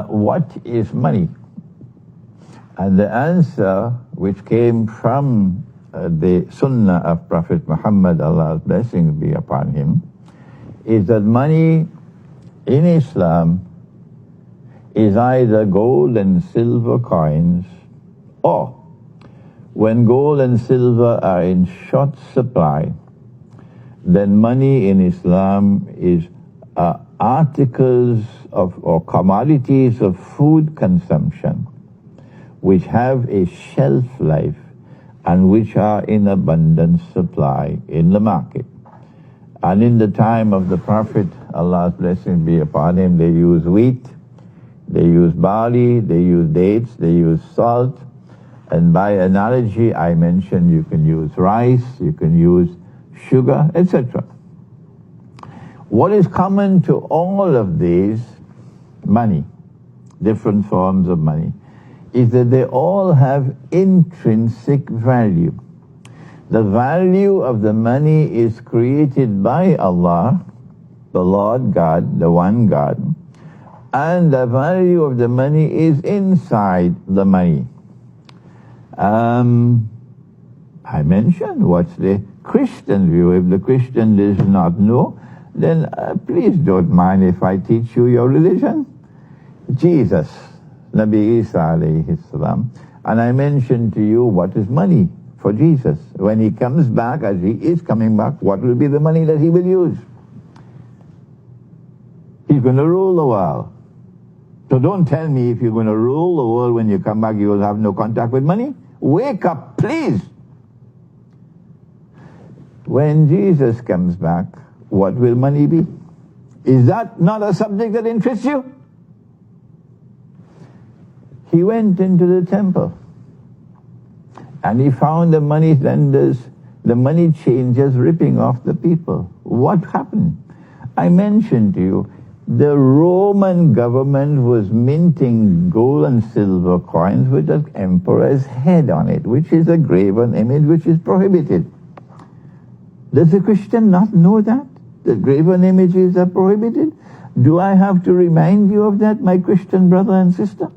what is money? And the answer, which came from the Sunnah of Prophet Muhammad, Allah's blessings be upon him, is that money in Islam is either gold and silver coins, or when gold and silver are in short supply, then money in Islam is articles of or commodities of food consumption which have a shelf life and which are in abundant supply in the market. And in the time of the Prophet, Allah's blessing be upon him, they used wheat, they used barley, they used dates, they used salt, and by analogy I mentioned you can use rice, you can use sugar, etc. What is common to all of these, money, different forms of money, is that they all have intrinsic value. The value of the money is created by Allah, the Lord God, the one God, and the value of the money is inside the money. I mentioned what's the Christian view. If the Christian does not know, then please don't mind if I teach you your religion. Jesus, Nabi Isa alayhi salam, and I mentioned to you what is money for Jesus. When he comes back, as he is coming back, what will be the money that he will use? He's going to rule the world. So don't tell me if you're going to rule the world when you come back you will have no contact with money. Wake up, please. When Jesus comes back, what will money be? Is that not a subject that interests you? He went into the temple and he found the money lenders, the money changers ripping off the people. What happened? I mentioned to you, the Roman government was minting gold and silver coins with the emperor's head on it, which is a graven image which is prohibited. Does a Christian not know that? That graven images are prohibited? Do I have to remind you of that, my Christian brother and sister?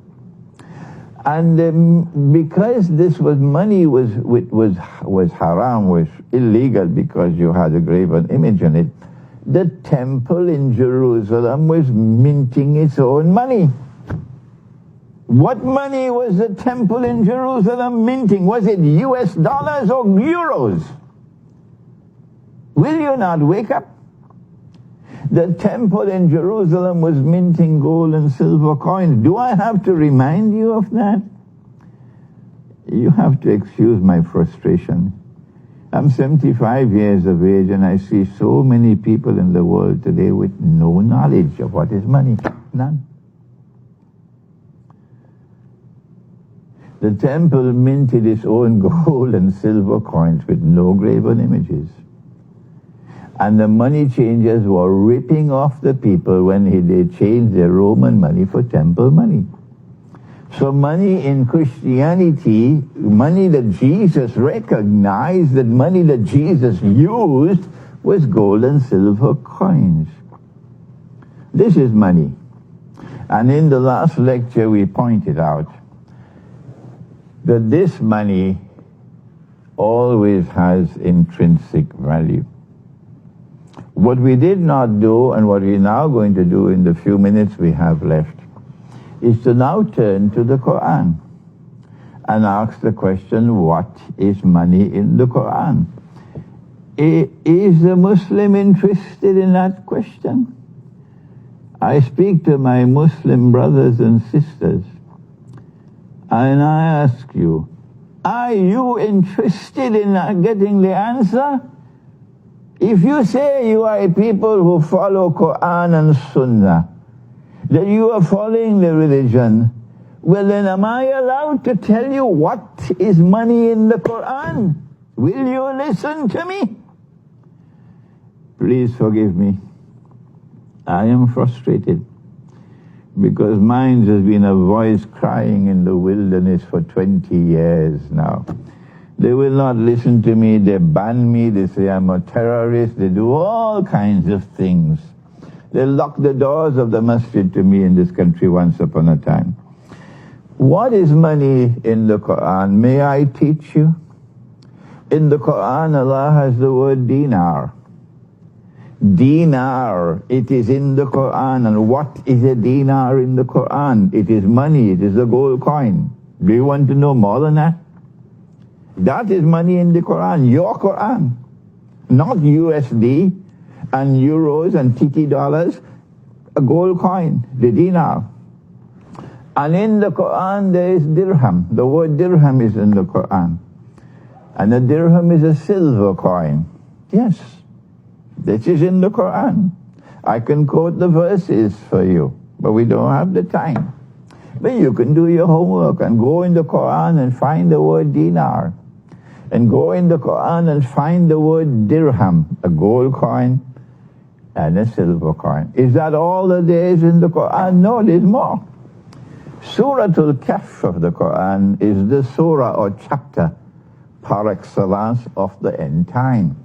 And because this was money was haram, was illegal because you had a graven image on it, the temple in Jerusalem was minting its own money. What money was the temple in Jerusalem minting? Was it US dollars or euros? Will you not wake up? The temple in Jerusalem was minting gold and silver coins. Do I have to remind you of that? You have to excuse my frustration. I'm 75 years of age and I see so many people in the world today with no knowledge of what is money. None. The temple minted its own gold and silver coins with no graven images. And the money changers were ripping off the people when they changed their Roman money for temple money. So money in Christianity, money that Jesus recognized, that money that Jesus used, was gold and silver coins. This is money. And in the last lecture we pointed out that this money always has intrinsic value. What we did not do, and what we're now going to do in the few minutes we have left, is to now turn to the Quran and ask the question, what is money in the Quran? Is the Muslim interested in that question? I speak to my Muslim brothers and sisters, and I ask you, are you interested in getting the answer? If you say you are a people who follow Quran and Sunnah, that you are following the religion, well then am I allowed to tell you what is money in the Quran? Will you listen to me? Please forgive me. I am frustrated because mine has been a voice crying in the wilderness for 20 years now. They will not listen to me, they ban me, they say I'm a terrorist, they do all kinds of things. They locked the doors of the masjid to me in this country once upon a time. What is money in the Quran? May I teach you? In the Quran, Allah has the word dinar. Dinar, it is in the Quran. And what is a dinar in the Quran? It is money, it is a gold coin. Do you want to know more than that? That is money in the Quran, your Quran. Not USD and euros and TT dollars, a gold coin, the dinar. And in the Quran there is dirham. The word dirham is in the Quran. And the dirham is a silver coin. Yes, this is in the Quran. I can quote the verses for you, but we don't have the time. But you can do your homework and go in the Quran and find the word dinar. And go in the Quran and find the word dirham, a gold coin and a silver coin. Is that all that there is in the Quran? No, there's more. Surah Al-Kahf of the Quran is the surah or chapter par excellence of the end time.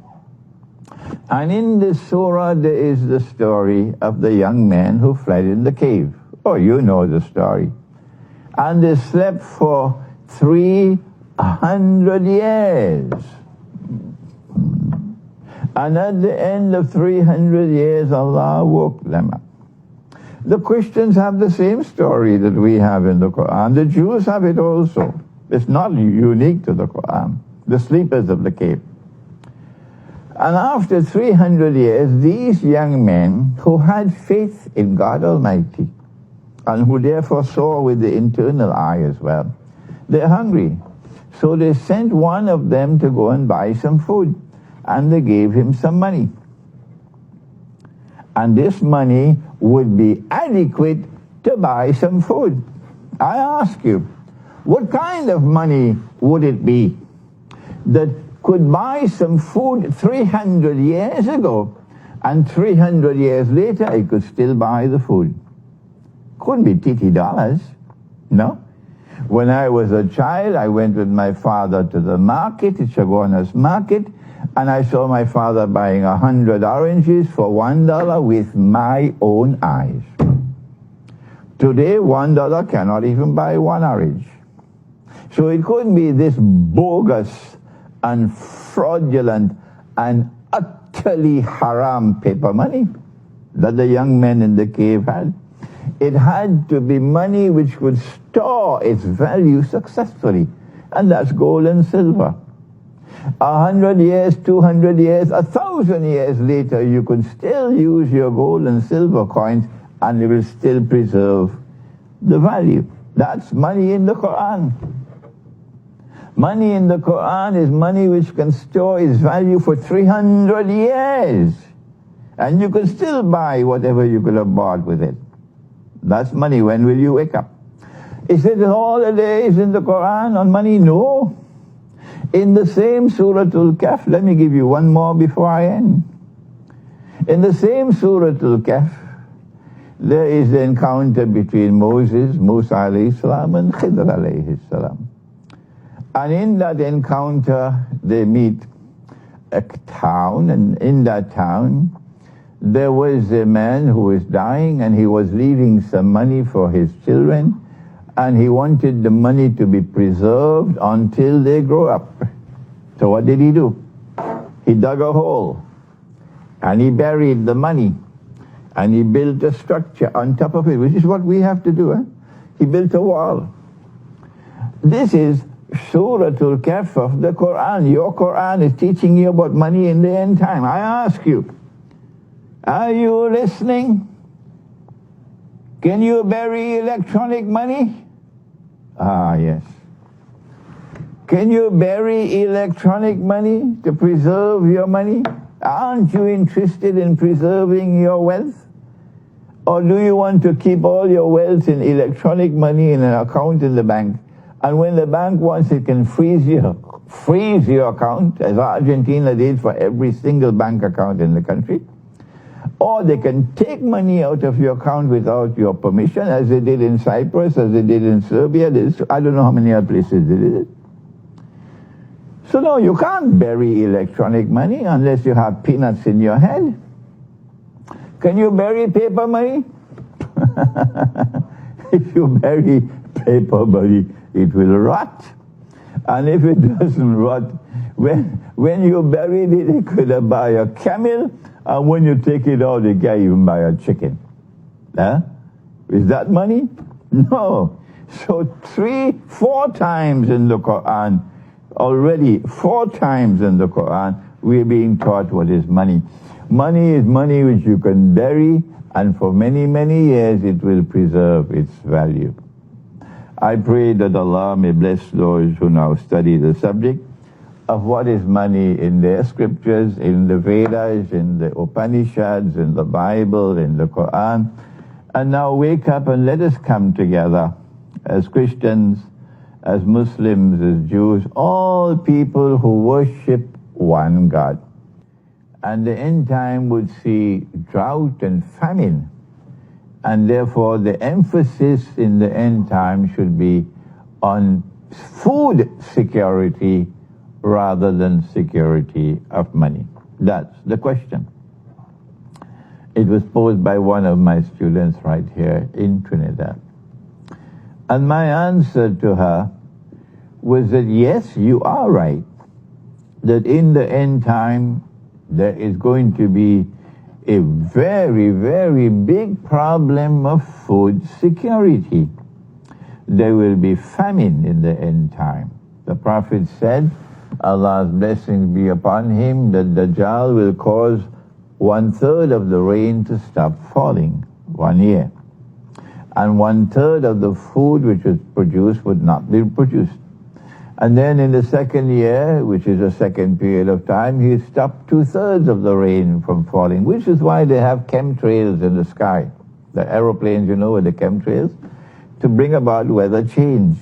And in this surah there is the story of the young man who fled in the cave. Oh, you know the story. And they slept for 300 years. And at the end of 300 years, Allah woke them up. The Christians have the same story that we have in the Quran. The Jews have it also. It's not unique to the Quran. The sleepers of the cave. And after 300 years, these young men who had faith in God Almighty, and who therefore saw with the internal eye as well, they're hungry. So they sent one of them to go and buy some food, and they gave him some money. And this money would be adequate to buy some food. I ask you, what kind of money would it be that could buy some food 300 years ago, and 300 years later it could still buy the food? Couldn't be TT dollars, no? When I was a child, I went with my father to the market, Chagona's market, and I saw my father buying 100 oranges for $1 with my own eyes. Today, $1 cannot even buy one orange. So it couldn't be this bogus and fraudulent and utterly haram paper money that the young men in the cave had. It had to be money which could store its value successfully, and that's gold and silver. 100 years, 200 years, 1,000 years later, you could still use your gold and silver coins and it will still preserve the value. That's money in the Quran. Money in the Quran is money which can store its value for 300 years. And you can still buy whatever you could have bought with it. That's money. When will you wake up? Is it all the days in the Quran on money? No. In the same Surah Al-Kahf, let me give you one more before I end. In the same Surah Al-Kahf, there is the encounter between Musa alayhi salam and Khidr alayhi salam. And in that encounter, they meet a town, and in that town, there was a man who was dying, and he was leaving some money for his children, and he wanted the money to be preserved until they grow up. So what did he do? He dug a hole, and he buried the money, and he built a structure on top of it, which is what we have to do. He built a wall. This is Surah Al-Kahf of the Quran. Your Quran is teaching you about money in the end time. I ask you, are you listening? Can you bury electronic money? Ah, yes. Can you bury electronic money to preserve your money? Aren't you interested in preserving your wealth? Or do you want to keep all your wealth in electronic money in an account in the bank? And when the bank wants, it can freeze your account, as Argentina did for every single bank account in the country. Or they can take money out of your account without your permission, as they did in Cyprus, as they did in Serbia. I don't know how many other places they did it. So no, you can't bury electronic money unless you have peanuts in your head. Can you bury paper money? If you bury paper money, it will rot. And if it doesn't rot, when you buried it, you could buy a camel, and when you take it out, you can't even buy a chicken. Huh? Is that money? No. So 3-4 times in the Quran, already 4 times in the Quran, we're being taught what is money. Money is money which you can bury, and for many, many years it will preserve its value. I pray that Allah may bless those who now study the subject of what is money in their scriptures, in the Vedas, in the Upanishads, in the Bible, in the Quran. And now wake up and let us come together as Christians, as Muslims, as Jews, all people who worship one God. And the end time would see drought and famine. And therefore the emphasis in the end time should be on food security rather than security of money. That's the question. It was posed by one of my students right here in Trinidad. And my answer to her was that yes, you are right, that in the end time there is going to be a very, very big problem of food security. There will be famine in the end time. The Prophet said, Allah's blessings be upon him, that Dajjal will cause 1/3 of the rain to stop falling 1 year. And 1/3 of the food which was produced would not be produced. And then in the second year, which is a second period of time, he stopped 2/3 of the rain from falling, which is why they have chemtrails in the sky. The aeroplanes, you know, with the chemtrails, to bring about weather change,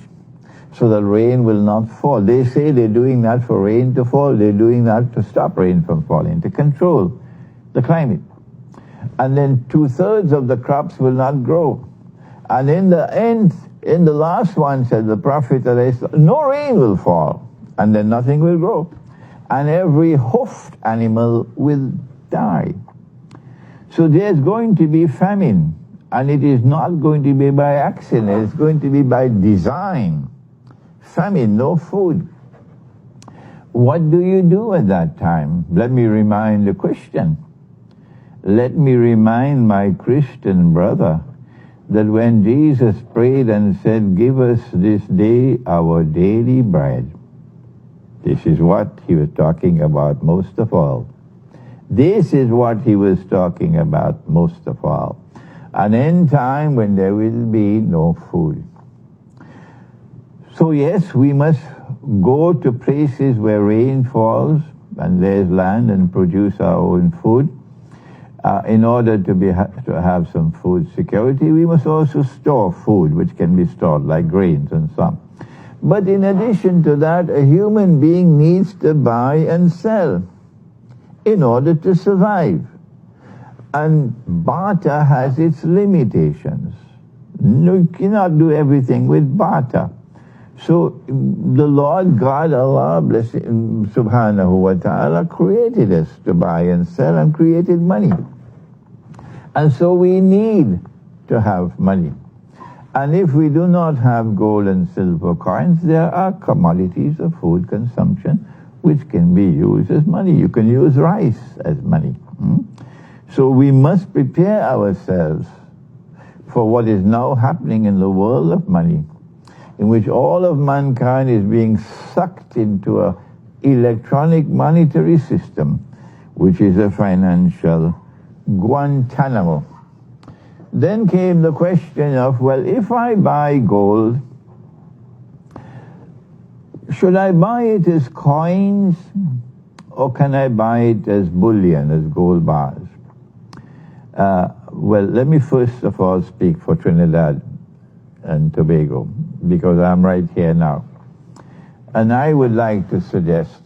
so that rain will not fall. They say they're doing that for rain to fall. They're doing that to stop rain from falling, to control the climate. And then 2/3 of the crops will not grow. And in the end, in the last one, said the Prophet, no rain will fall, and then nothing will grow. And every hoofed animal will die. So there's going to be famine, and it is not going to be by accident, it's going to be by design. Famine, no food. What do you do at that time? Let me remind the Christian. Let me remind my Christian brother that when Jesus prayed and said, give us this day our daily bread, this is what he was talking about most of all. This is what he was talking about most of all. An end time when there will be no food. So yes, we must go to places where rain falls and there's land and produce our own food. In order to have some food security, we must also store food which can be stored, like grains and some. But in addition to that, a human being needs to buy and sell in order to survive. And barter has its limitations. You cannot do everything with barter. So the Lord God, Allah, bless him, subhanahu wa ta'ala, created us to buy and sell and created money. And so we need to have money. And if we do not have gold and silver coins, there are commodities of food consumption which can be used as money. You can use rice as money. So we must prepare ourselves for what is now happening in the world of money, in which all of mankind is being sucked into an electronic monetary system, which is a financial Guantanamo. Then came the question of, well, if I buy gold, should I buy it as coins, or can I buy it as bullion, as gold bars? Well, let me first of all speak for Trinidad and Tobago, because I'm right here now. And I would like to suggest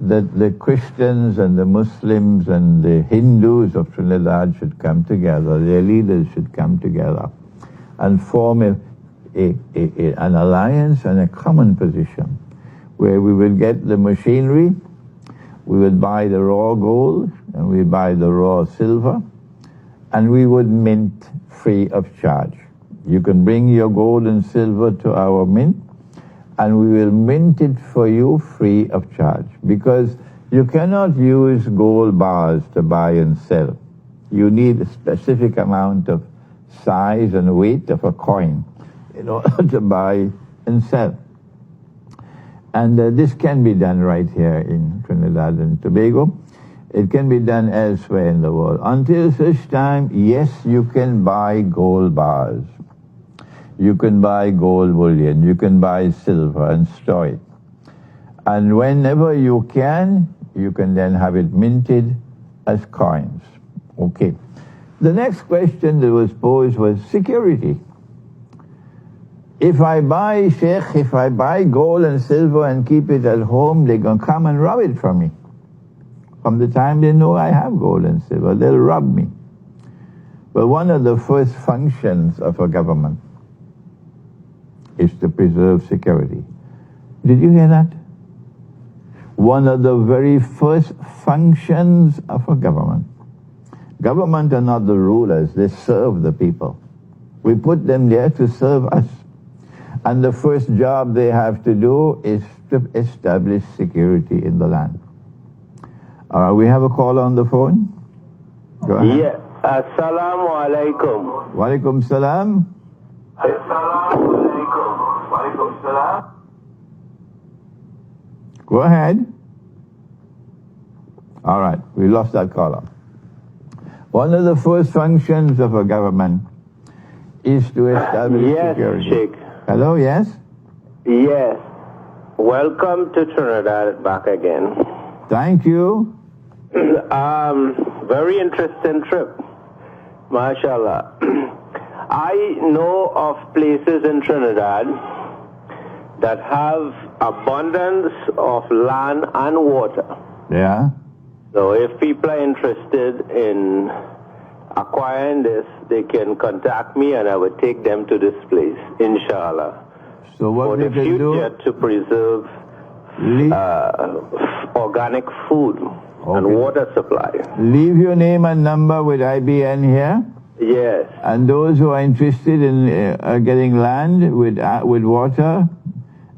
that the Christians and the Muslims and the Hindus of Trinidad should come together, their leaders should come together and form an alliance and a common position where we will get the machinery, we will buy the raw gold, and we buy the raw silver, and we would mint free of charge. You can bring your gold and silver to our mint, and we will mint it for you free of charge, because you cannot use gold bars to buy and sell. You need a specific amount of size and weight of a coin in order to buy and sell. And this can be done right here in Trinidad and Tobago. It can be done elsewhere in the world. Until such time, yes, you can buy gold bars. You can buy gold bullion. You can buy silver and store it. And whenever you can then have it minted as coins. Okay. The next question that was posed was security. If I buy gold and silver and keep it at home, they're going to come and rob it from me. From the time they know I have gold and silver, they'll rob me. But one of the first functions of a government is to preserve security. Did you hear that? One of the very first functions of a government. Government are not the rulers, they serve the people. We put them there to serve us. And the first job they have to do is to establish security in the land. We have a call on the phone. Go ahead. Yeah. Assalamu alaikum. Wa alaikum salam. Assalamu alaikum. Wa alaikum salam. Go ahead. All right, we lost that caller. One of the first functions of a government is to establish security. Yes, Sheikh. Hello, yes? Yes. Welcome to Trinidad back again. Thank you. Very interesting trip. MashaAllah. I know of places in Trinidad that have abundance of land and water. Yeah. So if people are interested in acquiring this, they can contact me and I would take them to this place, inshallah. So what for we the can future do, to preserve organic food and water supply. Leave your name and number with IBN here. Yes. And those who are interested in getting land with water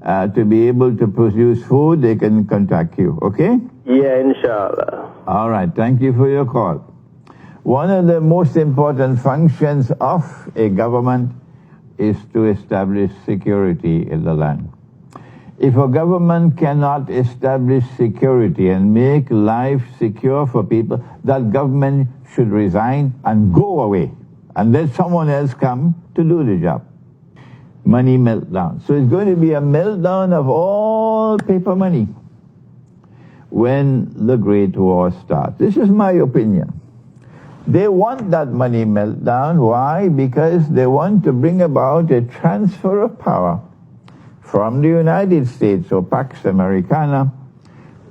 to be able to produce food, they can contact you, okay? Yeah, inshallah. All right, thank you for your call. One of the most important functions of a government is to establish security in the land. If a government cannot establish security and make life secure for people, that government should resign and go away and let someone else come to do the job. Money meltdown. So it's going to be a meltdown of all paper money when the Great War starts. This is my opinion. They want that money meltdown. Why? Because they want to bring about a transfer of power from the United States, or Pax Americana,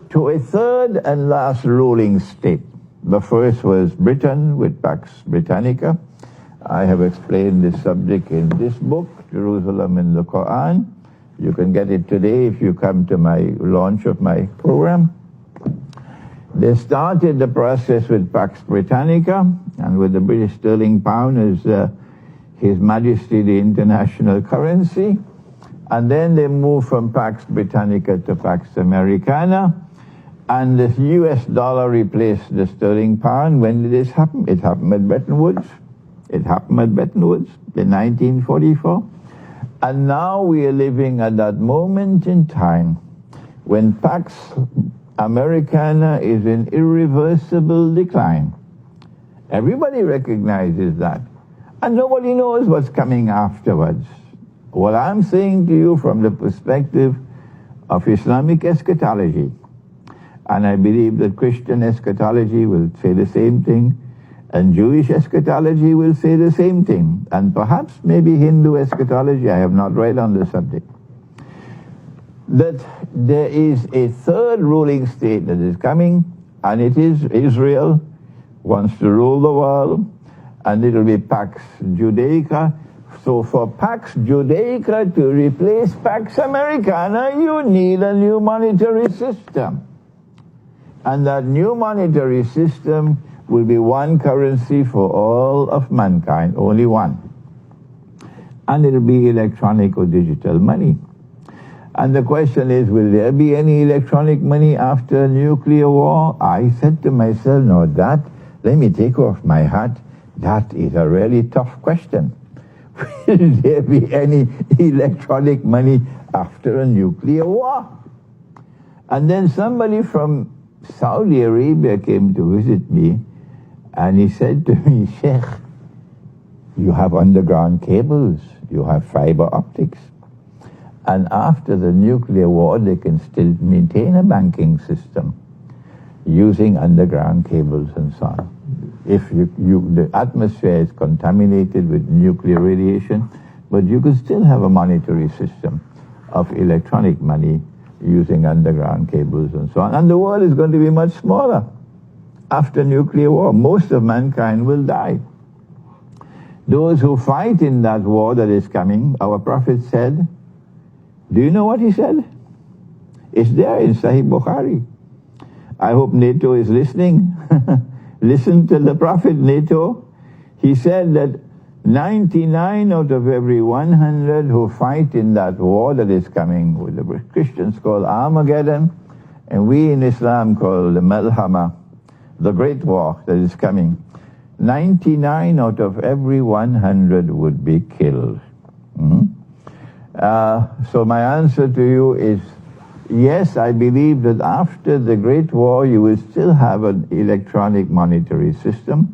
to a third and last ruling state. The first was Britain with Pax Britannica. I have explained this subject in this book, Jerusalem in the Quran. You can get it today if you come to my launch of my program. They started the process with Pax Britannica and with the British sterling pound as His Majesty the international currency. And then they moved from Pax Britannica to Pax Americana. And the US dollar replaced the sterling pound. When did this happen? It happened at Bretton Woods. It happened at Bretton Woods in 1944. And now we are living at that moment in time when Pax Americana is in irreversible decline. Everybody recognizes that. And nobody knows what's coming afterwards. What I'm saying to you from the perspective of Islamic eschatology, and I believe that Christian eschatology will say the same thing, and Jewish eschatology will say the same thing, and perhaps maybe Hindu eschatology, I have not read on the subject, that there is a third ruling state that is coming, and it is Israel wants to rule the world, and it will be Pax Judaica. So for Pax Judaica to replace Pax Americana, you need a new monetary system. And that new monetary system will be one currency for all of mankind, only one. And it'll be electronic or digital money. And the question is, will there be any electronic money after nuclear war? I said to myself, no, let me take off my hat. That is a really tough question. Will there be any electronic money after a nuclear war? And then somebody from Saudi Arabia came to visit me, and he said to me, Sheikh, you have underground cables, you have fiber optics, and after the nuclear war they can still maintain a banking system using underground cables and so on. If the atmosphere is contaminated with nuclear radiation, but you can still have a monetary system of electronic money using underground cables and so on. And the world is going to be much smaller after nuclear war. Most of mankind will die. Those who fight in that war that is coming, our Prophet said, do you know what he said? It's there in Sahih Bukhari. I hope NATO is listening. Listen to the Prophet, NATO. He said that 99 out of every 100 who fight in that war that is coming, with the Christians call Armageddon, and we in Islam call the Malhama, the Great War that is coming, 99 out of every 100 would be killed. So my answer to you is, yes, I believe that after the Great War you will still have an electronic monetary system,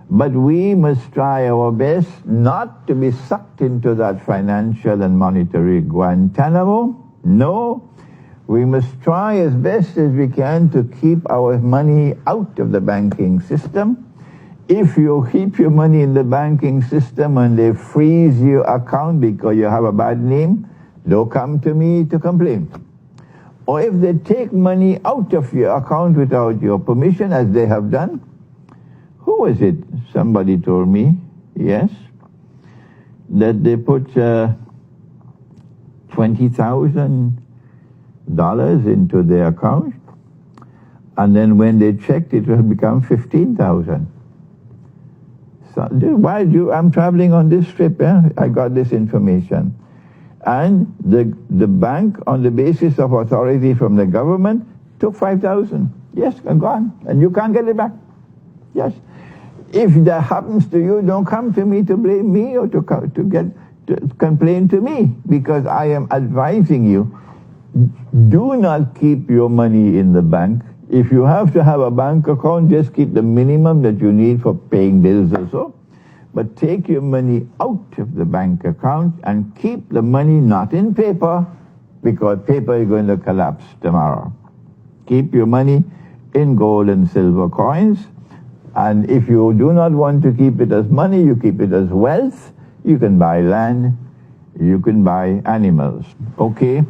but we must try our best not to be sucked into that financial and monetary Guantanamo. No, we must try as best as we can to keep our money out of the banking system. If you keep your money in the banking system and they freeze your account because you have a bad name, don't come to me to complain. Or if they take money out of your account without your permission, as they have done, who was it? Somebody told me, yes, that they put $20,000 into their account, and then when they checked, it will become 15,000. So, I'm traveling on this trip, I got this information. And the bank, on the basis of authority from the government, took 5,000. Yes, and gone. And you can't get it back. Yes. If that happens to you, don't come to me to blame me or to complain to me, because I am advising you, do not keep your money in the bank. If you have to have a bank account, just keep the minimum that you need for paying bills or so. But take your money out of the bank account and keep the money not in paper, because paper is going to collapse tomorrow. Keep your money in gold and silver coins. And if you do not want to keep it as money, you keep it as wealth. You can buy land, you can buy animals. Okay?